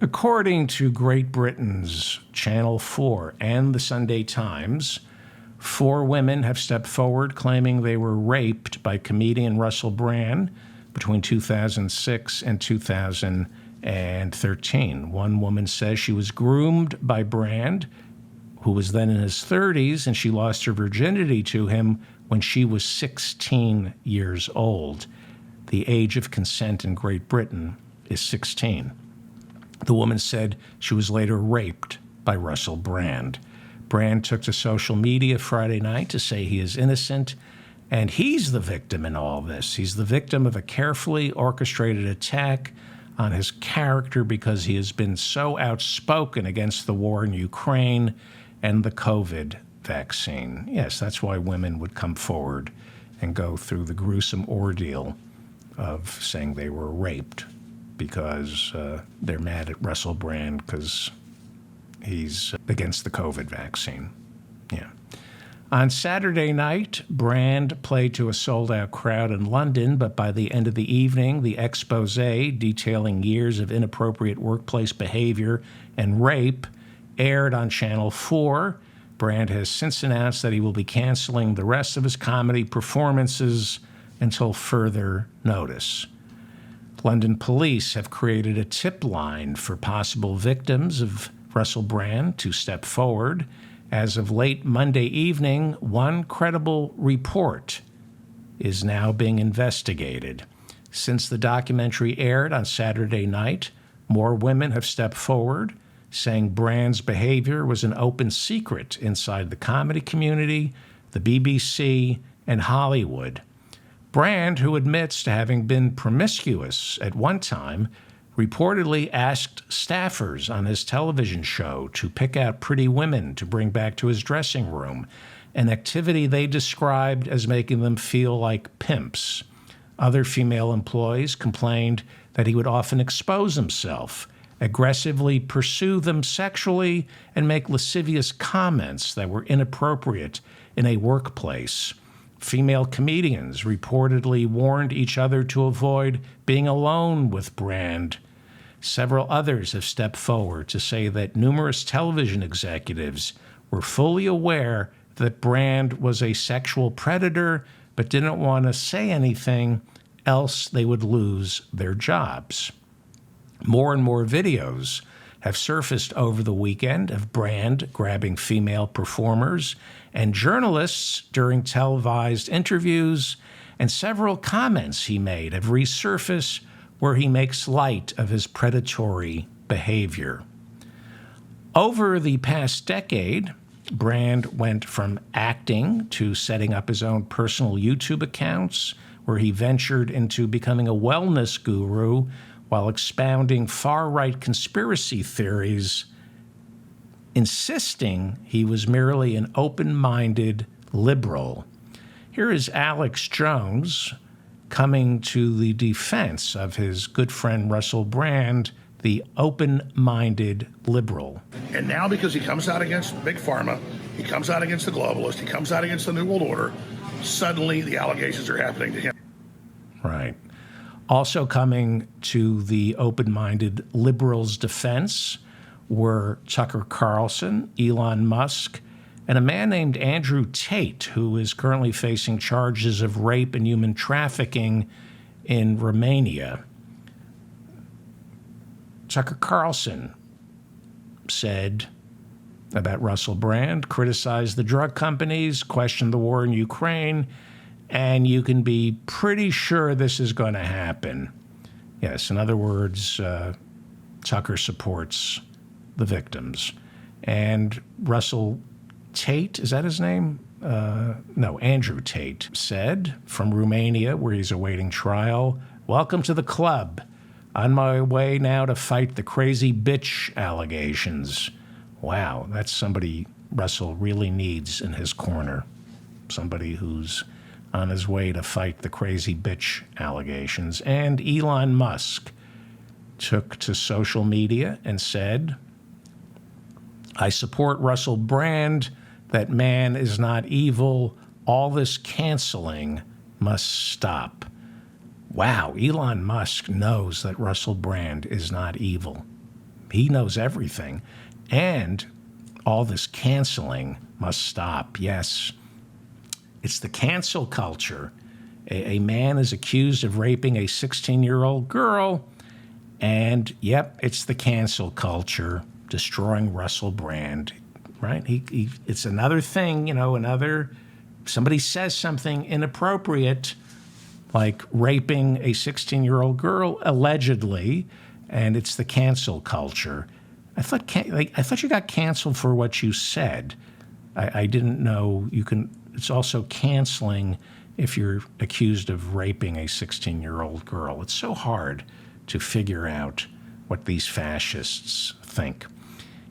According to Great Britain's Channel 4 and the Sunday Times, 4 women have stepped forward claiming they were raped by comedian Russell Brand between 2006 and 2013. One woman says she was groomed by Brand, who was then in his 30s, and she lost her virginity to him when she was 16 years old. The age of consent in Great Britain is 16. The woman said she was later raped by Russell Brand. Brand took to social media Friday night to say he is innocent, and he's the victim in all this. He's the victim of a carefully orchestrated attack on his character because he has been so outspoken against the war in Ukraine and the COVID vaccine. Yes, that's why women would come forward and go through the gruesome ordeal of saying they were raped because they're mad at Russell Brand because he's against the COVID vaccine. Yeah. On Saturday night, Brand played to a sold-out crowd in London, but by the end of the evening, the expose detailing years of inappropriate workplace behavior and rape aired on Channel 4. Brand has since announced that he will be canceling the rest of his comedy performances until further notice. London police have created a tip line for possible victims of Russell Brand to step forward. As of late Monday evening, one credible report is now being investigated. Since the documentary aired on Saturday night, more women have stepped forward, saying Brand's behavior was an open secret inside the comedy community, the BBC, and Hollywood. Brand, who admits to having been promiscuous at one time, reportedly asked staffers on his television show to pick out pretty women to bring back to his dressing room, an activity they described as making them feel like pimps. Other female employees complained that he would often expose himself, aggressively pursue them sexually, and make lascivious comments that were inappropriate in a workplace. Female comedians reportedly warned each other to avoid being alone with Brand. Several others have stepped forward to say that numerous television executives were fully aware that Brand was a sexual predator, but didn't want to say anything, else they would lose their jobs. More and more videos have surfaced over the weekend of Brand grabbing female performers and journalists during televised interviews, and several comments he made have resurfaced where he makes light of his predatory behavior. Over the past decade, Brand went from acting to setting up his own personal YouTube accounts, where he ventured into becoming a wellness guru while expounding far-right conspiracy theories, insisting he was merely an open-minded liberal. Here is Alex Jones coming to the defense of his good friend Russell Brand, the open-minded liberal. And now because he comes out against Big Pharma, he comes out against the globalists, he comes out against the New World Order, suddenly the allegations are happening to him. Right. Also coming to the open-minded liberals' defense were Tucker Carlson, Elon Musk, and a man named Andrew Tate, who is currently facing charges of rape and human trafficking in Romania. Tucker Carlson said about Russell Brand, criticized the drug companies, questioned the war in Ukraine, and you can be pretty sure this is going to happen. Yes, in other words, Tucker supports the victims. And Russell Tate, is that his name? No, Andrew Tate said from Romania, where he's awaiting trial, "Welcome to the club. On my way now to fight the crazy bitch allegations." Wow, that's somebody Russell really needs in his corner. Somebody who's on his way to fight the crazy bitch allegations. And Elon Musk took to social media and said, "I support Russell Brand. That man is not evil. All this canceling must stop." Wow, Elon Musk knows that Russell Brand is not evil. He knows everything. And all this canceling must stop. Yes, it's the cancel culture. A man is accused of raping a 16-year-old girl, and yep, it's the cancel culture destroying Russell Brand, right? It's another thing, somebody says something inappropriate, like raping a 16-year-old girl, allegedly, and it's the cancel culture. I thought you got canceled for what you said. I didn't know you can. It's also canceling if you're accused of raping a 16-year-old girl. It's so hard to figure out what these fascists think.